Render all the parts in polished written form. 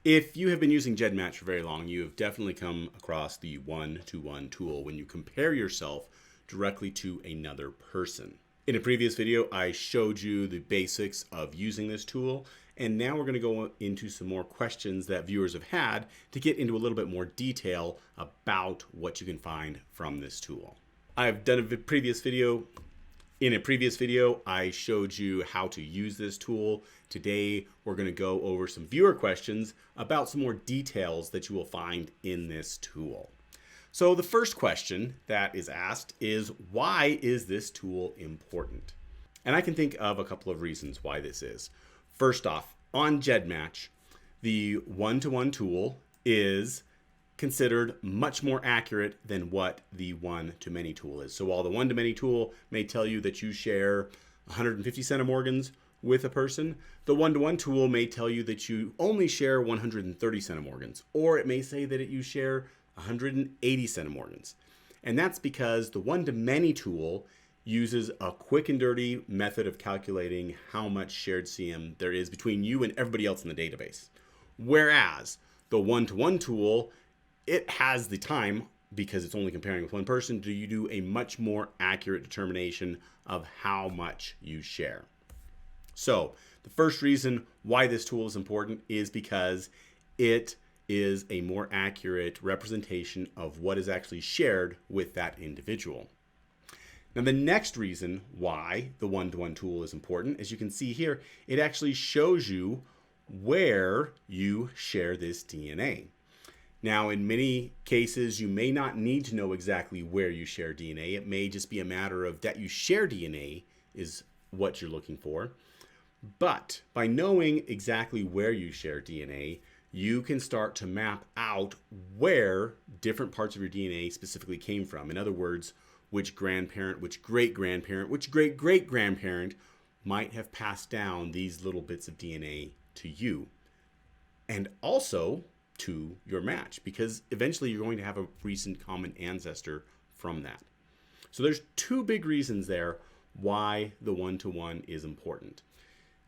If you have been using GEDmatch for very long, you have definitely come across the one-to-one tool when you compare yourself directly to another person. In a previous video, I showed you the basics of using this tool, and now we're going to go into some more questions that viewers have had to get into a little bit more detail about what you can find from this tool. I've done a previous video. In a previous video, I showed you how to use this tool. Today, we're going to go over some viewer questions about some more details that you will find in this tool. So the first question that is asked is, why is this tool important? And I can think of a couple of reasons why this is. First off, on GEDmatch, the one-to-one tool is considered much more accurate than what the one-to-many tool is. So while the one-to-many tool may tell you that you share 150 centimorgans with a person, the one-to-one tool may tell you that you only share 130 centimorgans, or it may say that you share 180 centimorgans. And that's because the one-to-many tool uses a quick and dirty method of calculating how much shared CM there is between you and everybody else in the database. Whereas the one-to-one tool, it has the time, because it's only comparing with one person, do you do a much more accurate determination of how much you share. So the first reason why this tool is important is because it is a more accurate representation of what is actually shared with that individual. Now the next reason why the one-to-one tool is important, as you can see here, it actually shows you where you share this DNA. Now, in many cases, you may not need to know exactly where you share DNA. It may just be a matter of that you share DNA is what you're looking for. But by knowing exactly where you share DNA, you can start to map out where different parts of your DNA specifically came from. In other words, which grandparent, which great-grandparent, which great-great-grandparent might have passed down these little bits of DNA to you. And also to your match, because eventually you're going to have a recent common ancestor from that. So there's two big reasons there why the one-to-one is important.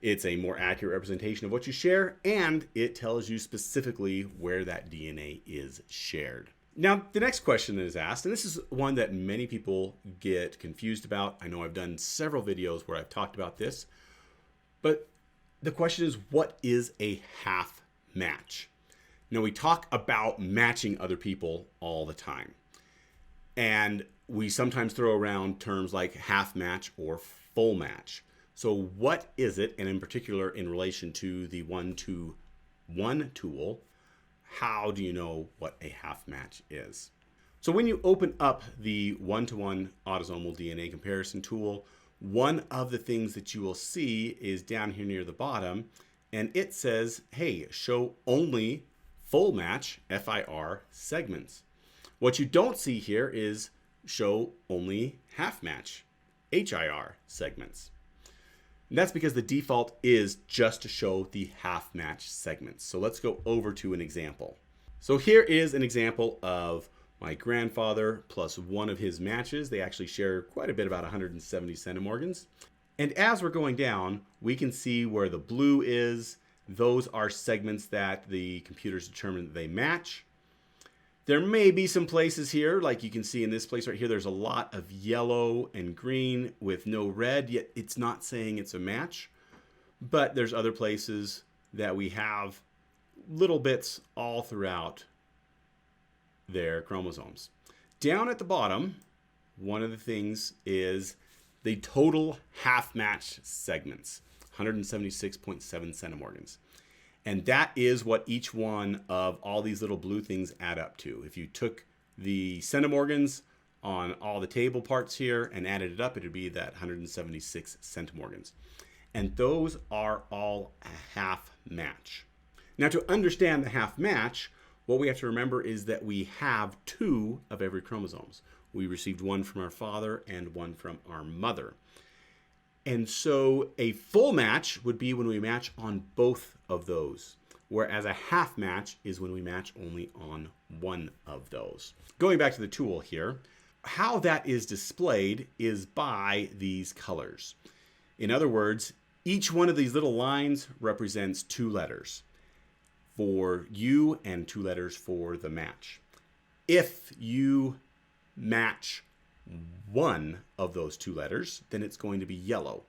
It's a more accurate representation of what you share, and it tells you specifically where that DNA is shared. Now, the next question that is asked, and this is one that many people get confused about. I know I've done several videos where I've talked about this, but the question is, what is a half match? Now, we talk about matching other people all the time. And we sometimes throw around terms like half match or full match. So what is it? And in particular, in relation to the one-to-one tool, how do you know what a half match is? So when you open up the one-to-one autosomal DNA comparison tool, one of the things that you will see is down here near the bottom, and it says, hey, show only full match, FIR, segments. What you don't see here is show only half match, HIR, segments. And that's because the default is just to show the half match segments. So let's go over to an example. So here is an example of my grandfather plus one of his matches. They actually share quite a bit, about 170 centimorgans. And as we're going down, we can see where the blue is. Those are segments that the computers determine that they match. There may be some places here, like you can see in this place right here, there's a lot of yellow and green with no red, yet it's not saying it's a match. But there's other places that we have little bits all throughout their chromosomes. Down at the bottom, one of the things is the total half match segments. 176.7 centimorgans. And that is what each one of all these little blue things add up to. If you took the centimorgans on all the table parts here and added it up, it would be that 176 centimorgans. And those are all a half match. Now, to understand the half match, what we have to remember is that we have two of every chromosomes. We received one from our father and one from our mother. And so a full match would be when we match on both of those, whereas a half match is when we match only on one of those. Going back to the tool here, how that is displayed is by these colors. In other words, each one of these little lines represents two letters. for you and 2 letters for the match. If you match one of those 2 letters, then it's going to be yellow.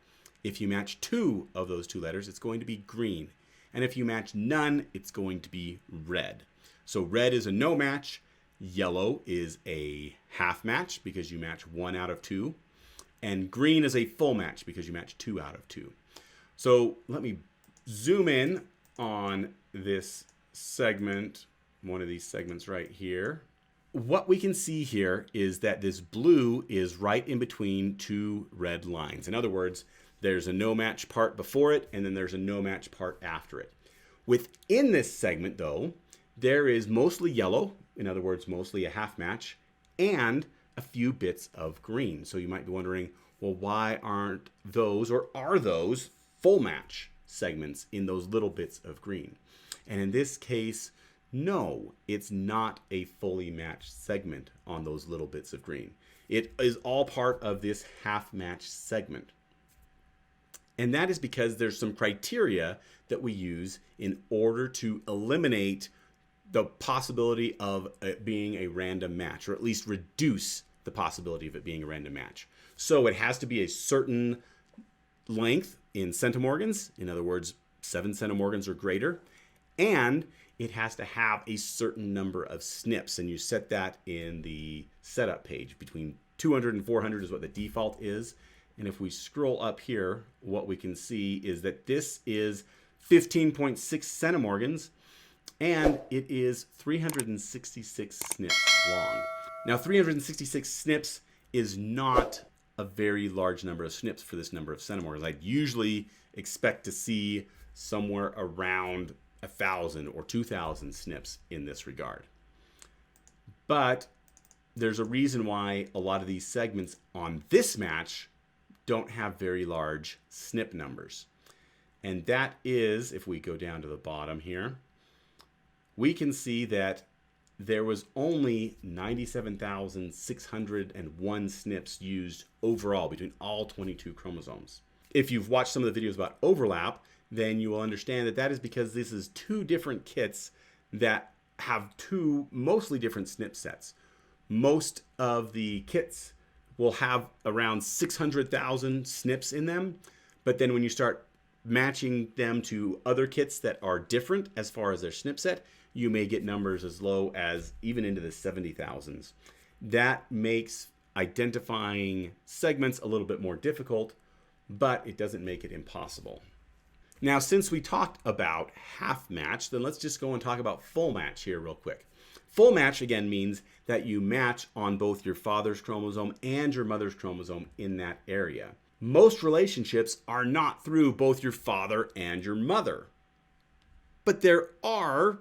If you match 2 of those 2 letters, it's going to be green. And if you match none, it's going to be red. So red is a no match. Yellow is a half match because you match 1 out of 2. And green is a full match because you match 2 out of 2. So let me zoom in on this segment, one of these segments right here. What we can see here is that this blue is right in between 2 red lines. In other words, there's a no match part before it, and then there's a no match part after it. Within this segment, though, there is mostly yellow, in other words, mostly a half match, and a few bits of green. So you might be wondering, well, why aren't those, or are those, full match segments in those little bits of green? And in this case, no, it's not a fully matched segment on those little bits of green. It is all part of this half match segment. And that is because there's some criteria that we use in order to eliminate the possibility of it being a random match, or at least reduce the possibility of it being a random match. So it has to be a certain length in centimorgans, in other words, 7 centimorgans or greater, and it has to have a certain number of SNPs, and you set that in the setup page. Between 200 and 400 is what the default is. And if we scroll up here, what we can see is that this is 15.6 centimorgans, and it is 366 SNPs long. Now, 366 SNPs is not a very large number of SNPs for this number of centimorgans. I'd usually expect to see somewhere around 1,000 or 2,000 SNPs in this regard. But there's a reason why a lot of these segments on this match don't have very large SNP numbers. And that is, if we go down to the bottom here, we can see that there was only 97,601 SNPs used overall between all 22 chromosomes. If you've watched some of the videos about overlap, then you will understand that that is because this is 2 different kits that have 2 mostly different SNP sets. Most of the kits will have around 600,000 SNPs in them, but then when you start matching them to other kits that are different as far as their SNP set, you may get numbers as low as even into the 70,000s. That makes identifying segments a little bit more difficult, but it doesn't make it impossible. Now, since we talked about half match, then let's just go and talk about full match here real quick. Full match, again, means that you match on both your father's chromosome and your mother's chromosome in that area. Most relationships are not through both your father and your mother. But there are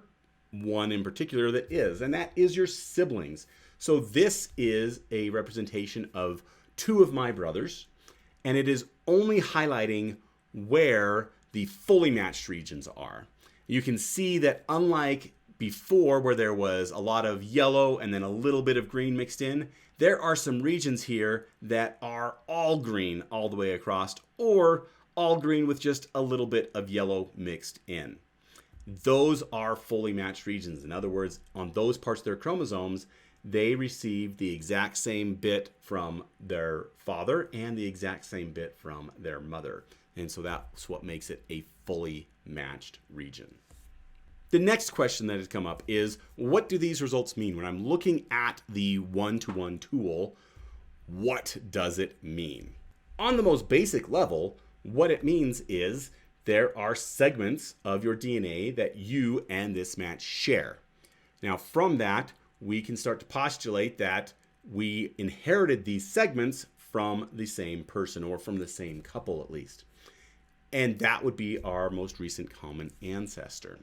one in particular that is, and that is your siblings. So this is a representation of 2 of my brothers, and it is only highlighting where the fully matched regions are. You can see that unlike before, where there was a lot of yellow and then a little bit of green mixed in, there are some regions here that are all green all the way across, or all green with just a little bit of yellow mixed in. Those are fully matched regions. In other words, on those parts of their chromosomes, they receive the exact same bit from their father and the exact same bit from their mother. And so that's what makes it a fully matched region. The next question that has come up is, what do these results mean? When I'm looking at the one-to-one tool, what does it mean? On the most basic level, what it means is there are segments of your DNA that you and this match share. Now, from that, we can start to postulate that we inherited these segments from the same person, or from the same couple at least. And that would be our most recent common ancestor.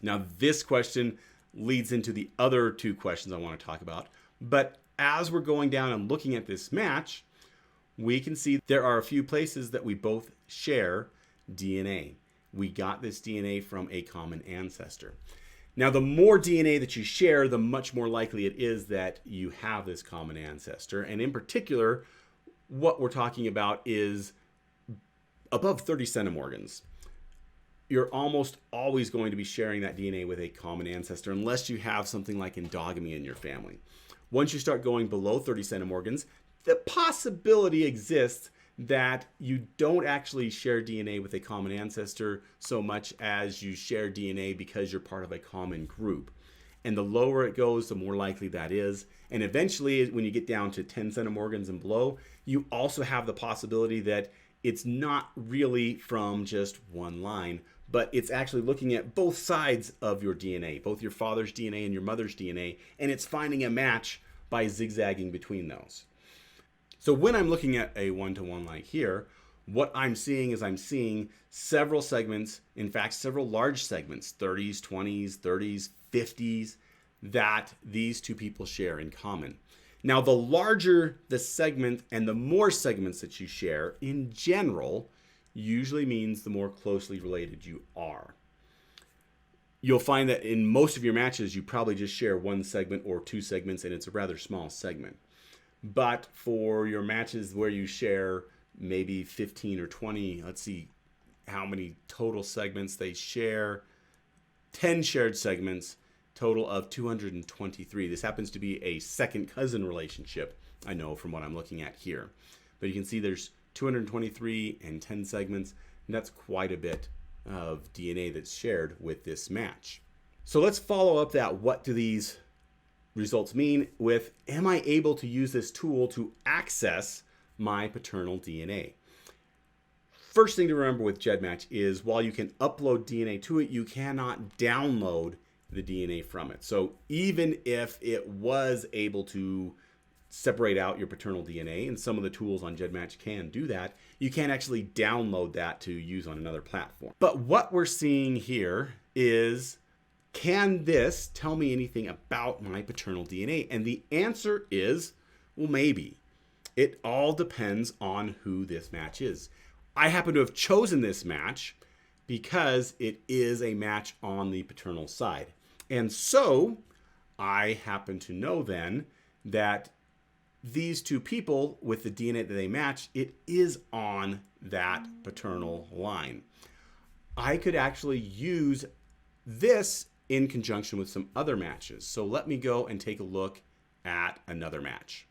Now, this question leads into the other 2 questions I want to talk about. But as we're going down and looking at this match, we can see there are a few places that we both share DNA. We got this DNA from a common ancestor. Now, the more DNA that you share, the much more likely it is that you have this common ancestor. And in particular, what we're talking about is above 30 centimorgans. you're almost always going to be sharing that DNA with a common ancestor unless you have something like endogamy in your family. Once you start going below 30 centimorgans, the possibility exists that you don't actually share DNA with a common ancestor so much as you share DNA because you're part of a common group. And the lower it goes, the more likely that is. And eventually, when you get down to 10 centimorgans and below, you also have the possibility that it's not really from just one line, but it's actually looking at both sides of your DNA, both your father's DNA and your mother's DNA, and it's finding a match by zigzagging between those. So when I'm looking at a one-to-one like here, what I'm seeing is I'm seeing several segments, in fact, several large segments, 30s, 20s, 30s, 50s, that these two people share in common. Now, the larger the segment and the more segments that you share in general usually means the more closely related you are. You'll find that in most of your matches, you probably just share one segment or two segments, and it's a rather small segment. But for your matches where you share maybe 15 or 20, let's see how many total segments they share. 10 shared segments, total of 223. This happens to be a second cousin relationship, I know from what I'm looking at here. But you can see there's 223 and 10 segments, and that's quite a bit of DNA that's shared with this match. So let's follow up that what do these results mean with, am I able to use this tool to access my paternal DNA? First thing to remember with GEDmatch is while you can upload DNA to it, you cannot download the DNA from it. So even if it was able to separate out your paternal DNA, and some of the tools on GEDmatch can do that, you can't actually download that to use on another platform. But what we're seeing here is, can this tell me anything about my paternal DNA? And the answer is, well, maybe. It all depends on who this match is. I happen to have chosen this match because it is a match on the paternal side. And so I happen to know then that these two people with the DNA that they match, it is on that paternal line. I could actually use this in conjunction with some other matches. So let me go and take a look at another match.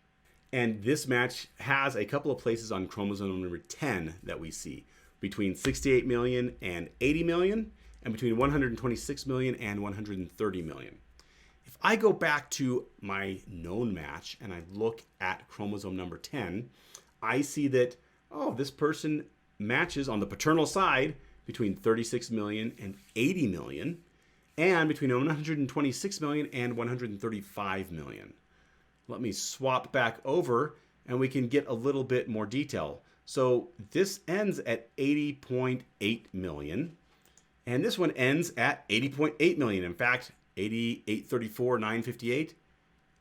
And this match has a couple of places on chromosome number 10 that we see, between 68 million and 80 million, and between 126 million and 130 million. If I go back to my known match and I look at chromosome number 10, I see that, oh, this person matches on the paternal side between 36 million and 80 million, and between 126 million and 135 million. Let me swap back over and we can get a little bit more detail. So this ends at 80.8 million, and this one ends at 80.8 million. In fact, 8834,958,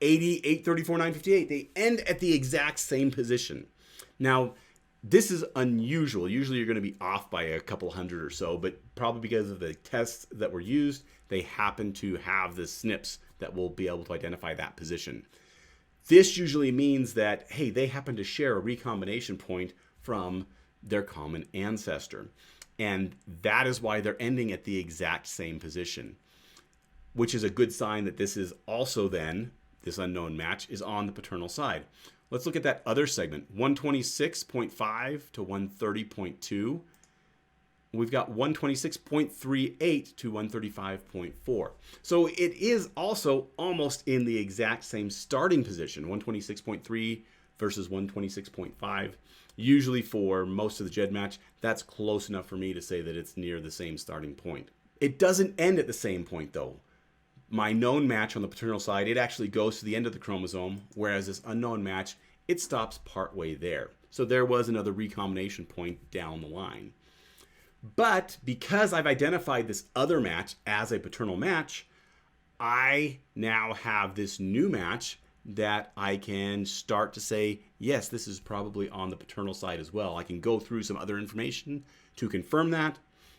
8834,958. They end at the exact same position. Now, this is unusual. Usually you're going to be off by a couple hundred or so, but probably because of the tests that were used, they happen to have the SNPs that will be able to identify that position. This usually means that, hey, they happen to share a recombination point from their common ancestor. And that is why they're ending at the exact same position, which is a good sign that this is also then, this unknown match is on the paternal side. Let's look at that other segment, 126.5 to 130.2. We've got 126.38 to 135.4. So it is also almost in the exact same starting position, 126.3 versus 126.5. Usually for most of the GEDmatch, that's close enough for me to say that it's near the same starting point. It doesn't end at the same point though. My known match on the paternal side, it actually goes to the end of the chromosome, whereas this unknown match, it stops partway there. So there was another recombination point down the line. But because I've identified this other match as a paternal match, I now have this new match that I can start to say, yes, this is probably on the paternal side as well. I can go through some other information to confirm that.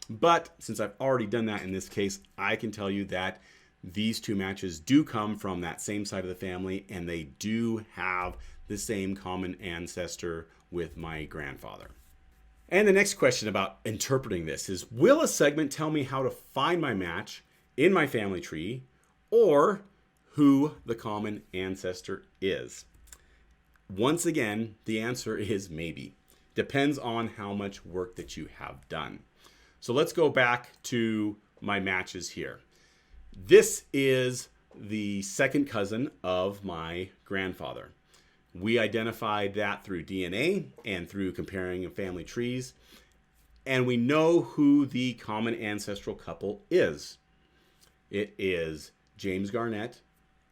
But since I've already done that in this case, I can tell you that these two matches do come from that same side of the family, and they do have the same common ancestor with my grandfather. And the next question about interpreting this is, will a segment tell me how to find my match in my family tree or who the common ancestor is? Once again, the answer is maybe. Depends on how much work that you have done. So let's go back to my matches here. This is the second cousin of my grandfather. We identified that through DNA and through comparing family trees. And we know who the common ancestral couple is. It is James Garnett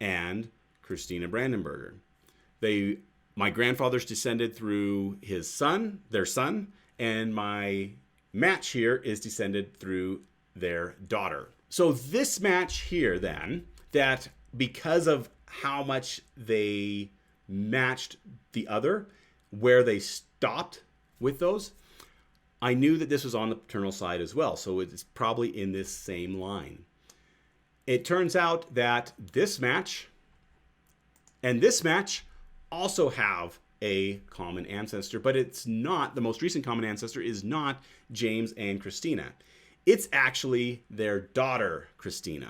and Christina Brandenburger. My grandfather's descended through his son, their son, and my match here is descended through their daughter. So this match here then, that because of how much they matched the other, where they stopped with those, I knew that this was on the paternal side as well. So it's probably in this same line. It turns out that this match and this match also have a common ancestor, but it's not, the most recent common ancestor is not James and Christina. It's actually their daughter, Christina,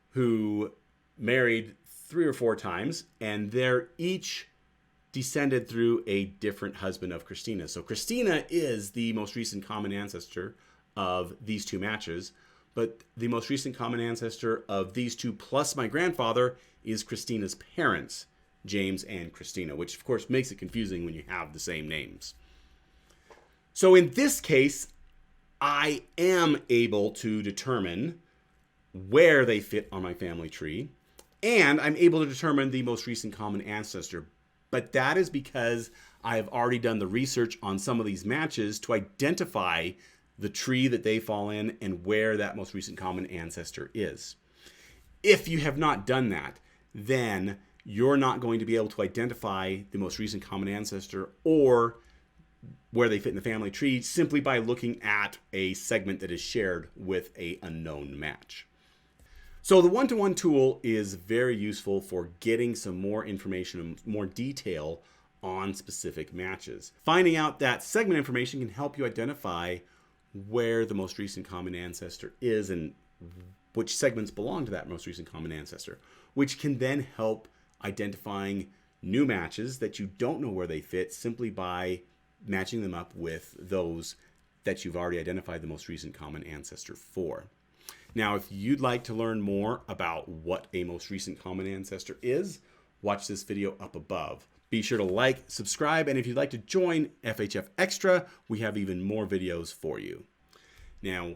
who married 3 or 4 times, and they're each descended through a different husband of Christina. So Christina is the most recent common ancestor of these two matches, but the most recent common ancestor of these two plus my grandfather is Christina's parents, James and Christina, which of course makes it confusing when you have the same names. So in this case, I am able to determine where they fit on my family tree, and I'm able to determine the most recent common ancestor. But that is because I have already done the research on some of these matches to identify the tree that they fall in and where that most recent common ancestor is. If you have not done that, then you're not going to be able to identify the most recent common ancestor or where they fit in the family tree simply by looking at a segment that is shared with an unknown match. So the one-to-one tool is very useful for getting some more information and more detail on specific matches. Finding out that segment information can help you identify where the most recent common ancestor is and which segments belong to that most recent common ancestor, which can then help identifying new matches that you don't know where they fit simply by matching them up with those that you've already identified the most recent common ancestor for. Now, if you'd like to learn more about what a most recent common ancestor is, watch this video up above. Be sure to like, subscribe, and if you'd like to join FHF Extra, we have even more videos for you. Now,